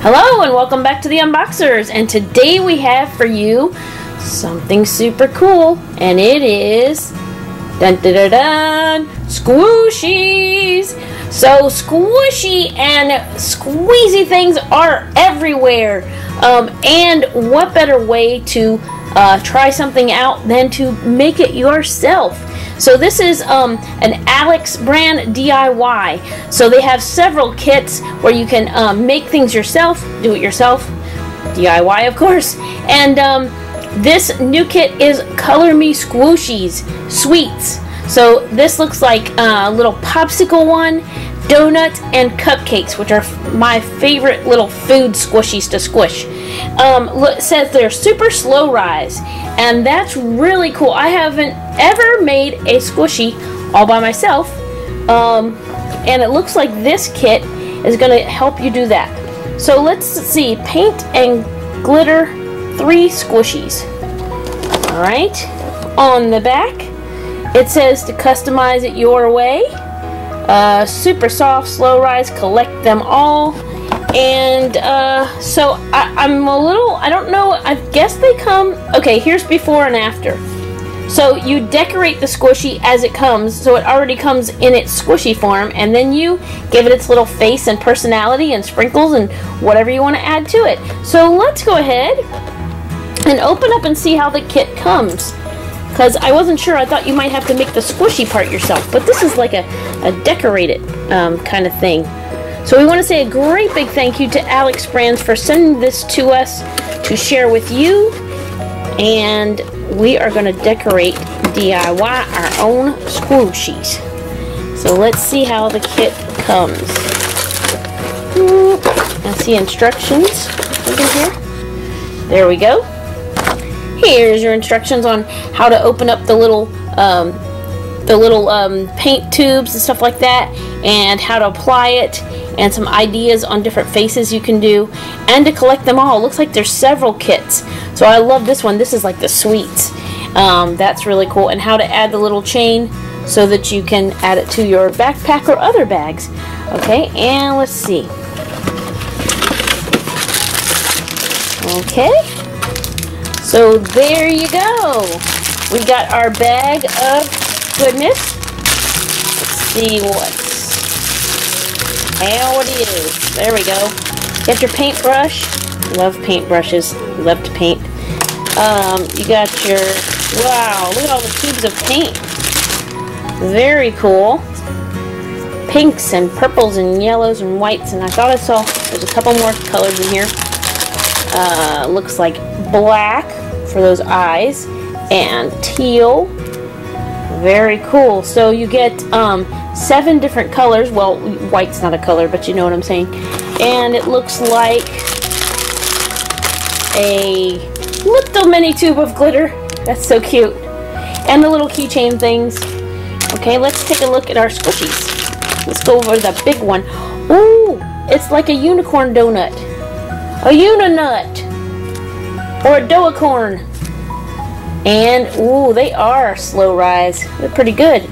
Hello and welcome back to the Unboxers, and today we have for you something super cool, and it is dun dun dun dun Sqooshies. So squishy and squeezy things are everywhere, and what better way to try something out than to make it yourself. So this is an Alex brand DIY. So they have several kits where you can make things yourself, do it yourself, DIY of course. And this new kit is Color Me Sqooshies Sweets. So this looks like a little popsicle one, donuts, and cupcakes, which are my favorite little food squishies to squish. It says they're super slow rise, and that's really cool. I haven't ever made a squishy all by myself, and it looks like this kit is going to help you do that. So let's see, paint and glitter 3 squishies. Alright, on the back it says to customize it your way. Super soft, slow rise, collect them all. And so I'm a little, I don't know, I guess they come, okay, here's before and after. So you decorate the squishy as it comes, so it already comes in its squishy form, and then you give it its little face and personality and sprinkles and whatever you want to add to it. So let's go ahead and open up and see how the kit comes. Because I wasn't sure, I thought you might have to make the squishy part yourself, but this is like a decorated kind of thing. So we want to say a great big thank you to Alex Brands for sending this to us to share with you. And we are going to decorate, DIY our own squooshies. So let's see how the kit comes. Let's see instructions over here. There we go. Here's your instructions on how to open up the little paint tubes and stuff like that, and how to apply it, and some ideas on different faces you can do, and to collect them all. It looks like there's several kits. So I love this one. This is like the sweets. That's really cool. And how to add the little chain so that you can add it to your backpack or other bags. Okay, and let's see. Okay. So there you go. We got our bag of goodness. Let's see how it is. There we go. Get your paintbrush. Love paintbrushes. Love to paint. You got your, wow, look at all the tubes of paint. Very cool. Pinks and purples and yellows and whites, and I thought I saw there's a couple more colors in here. Looks like black for those eyes, and teal. Very cool. So you get 7 different colors. Well, white's not a color, but you know what I'm saying. And it looks like a little mini tube of glitter. That's so cute. And the little keychain things. Okay, let's take a look at our squishies. Let's go over the big one. Ooh, it's like a unicorn donut. A uninut. Or a doacorn. And, ooh, they are slow rise. They're pretty good.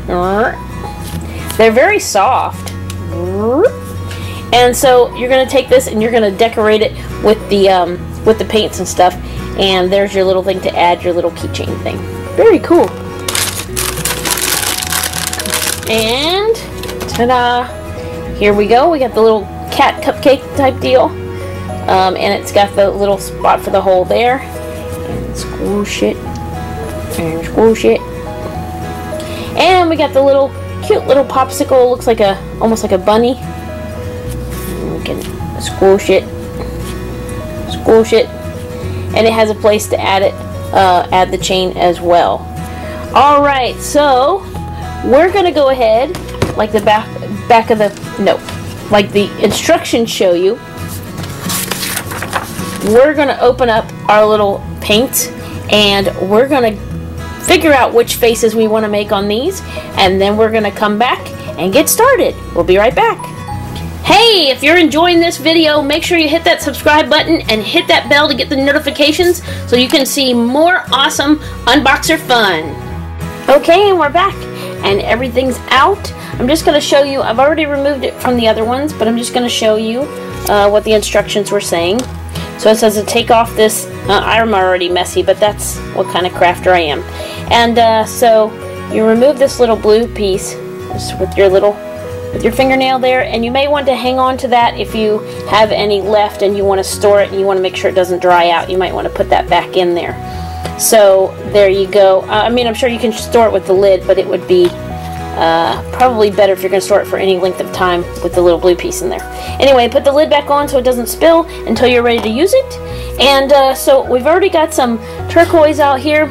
They're very soft. And so you're going to take this and you're going to decorate it with the paints and stuff. And there's your little thing to add your little keychain thing. Very cool. And, ta-da! Here we go. We got the little cat cupcake type deal. And it's got the little spot for the hole there. And squish it. And squish it. And we got the little cute little popsicle. Looks like almost like a bunny. We can squish it. Squish it. And it has a place to add it, add the chain as well. Alright, so we're gonna go ahead, like the back of the, no, like the instructions show you. We're going to open up our little paints, and we're going to figure out which faces we want to make on these, and then we're going to come back and get started. We'll be right back. Hey, if you're enjoying this video, make sure you hit that subscribe button and hit that bell to get the notifications so you can see more awesome unboxer fun. Okay, and we're back, and everything's out. I'm just going to show you, I've already removed it from the other ones, but I'm just going to show you what the instructions were saying. So it says to take off this, I'm already messy, but that's what kind of crafter I am. And so you remove this little blue piece just with your fingernail there, and you may want to hang on to that if you have any left and you want to store it and you want to make sure it doesn't dry out. You might want to put that back in there. So there you go. I mean, I'm sure you can store it with the lid, but it would be probably better if you're going to store it for any length of time with the little blue piece in there. Anyway, put the lid back on so it doesn't spill until you're ready to use it. And so we've already got some turquoise out here,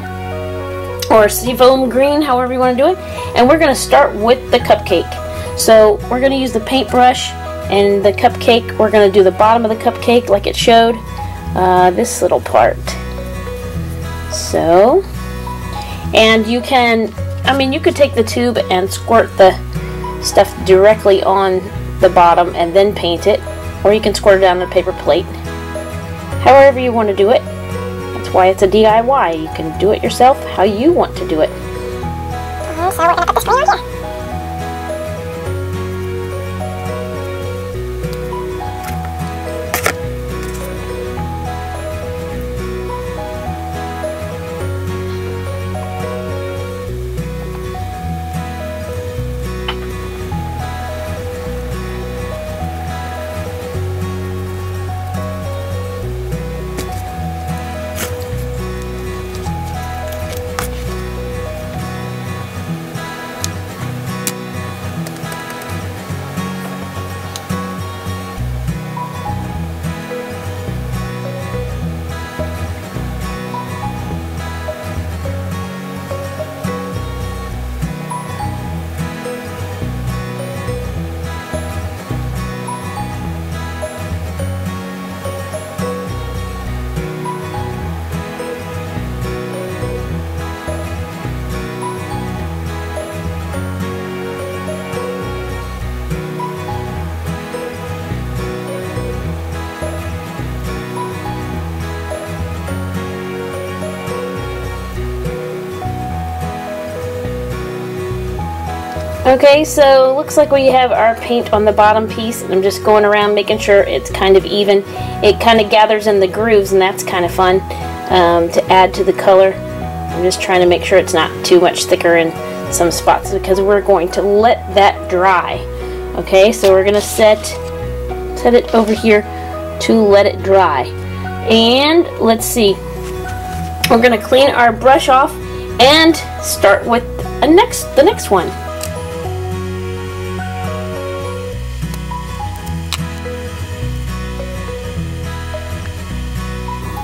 or seafoam green, however you want to do it. And we're going to start with the cupcake. So we're going to use the paintbrush and the cupcake. We're going to do the bottom of the cupcake like it showed, this little part. So, and you can, I mean, you could take the tube and squirt the stuff directly on the bottom and then paint it, or you can squirt it on a paper plate. However you want to do it. That's why it's a DIY. You can do it yourself how you want to do it. So we're going to put this green on here. Okay, so looks like we have our paint on the bottom piece, and I'm just going around making sure it's kind of even. It kind of gathers in the grooves, and that's kind of fun to add to the color. I'm just trying to make sure it's not too much thicker in some spots, because we're going to let that dry. Okay, so we're going to set it over here to let it dry. And let's see, we're going to clean our brush off and start with the next one.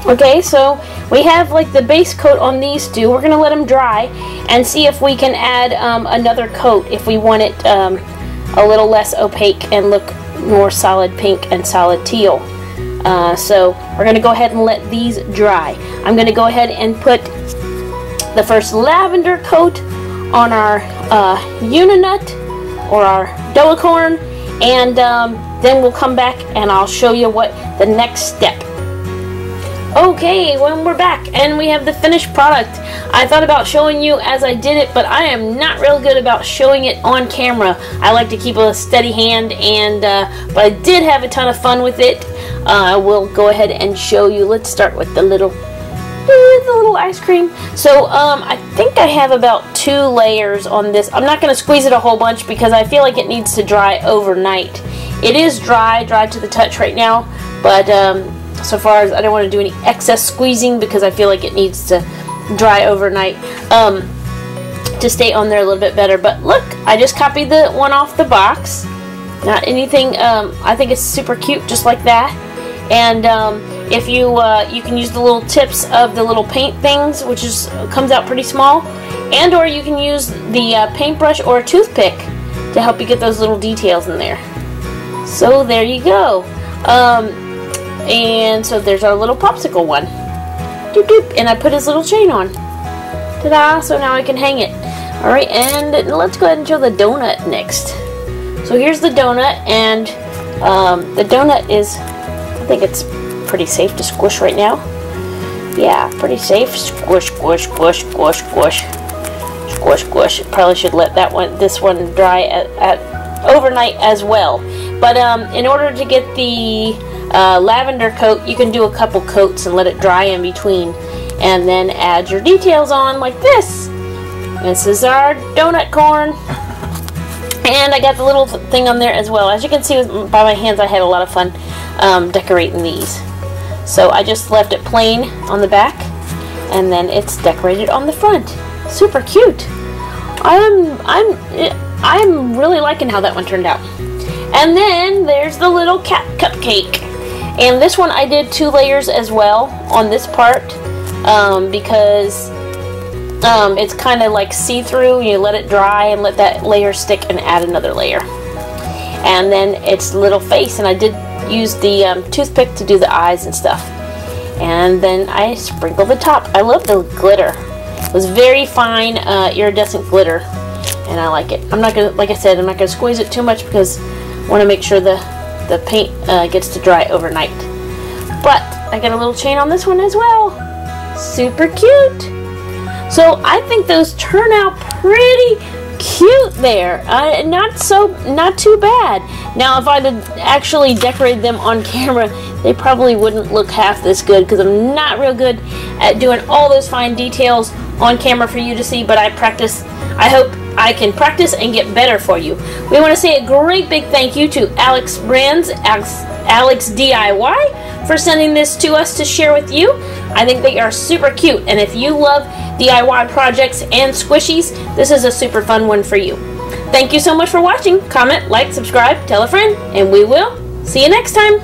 Okay, so we have like the base coat on these two. We're going to let them dry and see if we can add another coat if we want it a little less opaque and look more solid pink and solid teal. So we're going to go ahead and let these dry. I'm going to go ahead and put the first lavender coat on our Uninut or our Dolicorn, and then we'll come back and I'll show you what the next step. Okay, when we're back and we have the finished product. I thought about showing you as I did it, but I am not real good about showing it on camera. I like to keep a steady hand, and but I did have a ton of fun with it. I will go ahead and show you. Let's start with the little ice cream. So I think I have about 2 layers on this. I'm not going to squeeze it a whole bunch because I feel like it needs to dry overnight. It is dry to the touch right now, but so far as I don't want to do any excess squeezing because I feel like it needs to dry overnight to stay on there a little bit better. But look, I just copied the one off the box. Not anything, I think it's super cute just like that. And if you you can use the little tips of the little paint things, which comes out pretty small, and or you can use the paintbrush or a toothpick to help you get those little details in there. So there you go. And so there's our little popsicle one. Doop doop, and I put his little chain on. Ta-da! So now I can hang it. Alright, and let's go ahead and show the donut next. So here's the donut, and the donut is, I think it's pretty safe to squish right now. Yeah, pretty safe. Squish, squish, squish, squish, squish. Squish, squish. Probably should let this one dry at overnight as well. But in order to get the lavender coat, you can do a couple coats and let it dry in between, and then add your details on like this. This is our donut corn, and I got the little thing on there as well. As you can see by my hands, I had a lot of fun decorating these. So I just left it plain on the back, and then it's decorated on the front. Super cute. I'm really liking how that one turned out. And then there's the little cat cupcake, and this one I did 2 layers as well on this part because it's kind of like see-through. You let it dry and let that layer stick and add another layer. And then its little face, and I did use the toothpick to do the eyes and stuff. And then I sprinkle the top. I love the glitter. It was very fine iridescent glitter, and I like it. I'm not gonna, like I said, I'm not gonna squeeze it too much because I want to make sure the paint gets to dry overnight. But I got a little chain on this one as well. Super cute. So I think those turn out pretty cute there. Not too bad. Now if I'd actually decorated them on camera, they probably wouldn't look half this good because I'm not real good at doing all those fine details on camera for you to see, but I hope I can practice and get better for you. We want to say a great big thank you to Alex Brands, Alex DIY, for sending this to us to share with you. I think they are super cute, and if you love DIY projects and squishies, this is a super fun one for you. Thank you so much for watching. Comment, like, subscribe, tell a friend, and we will see you next time.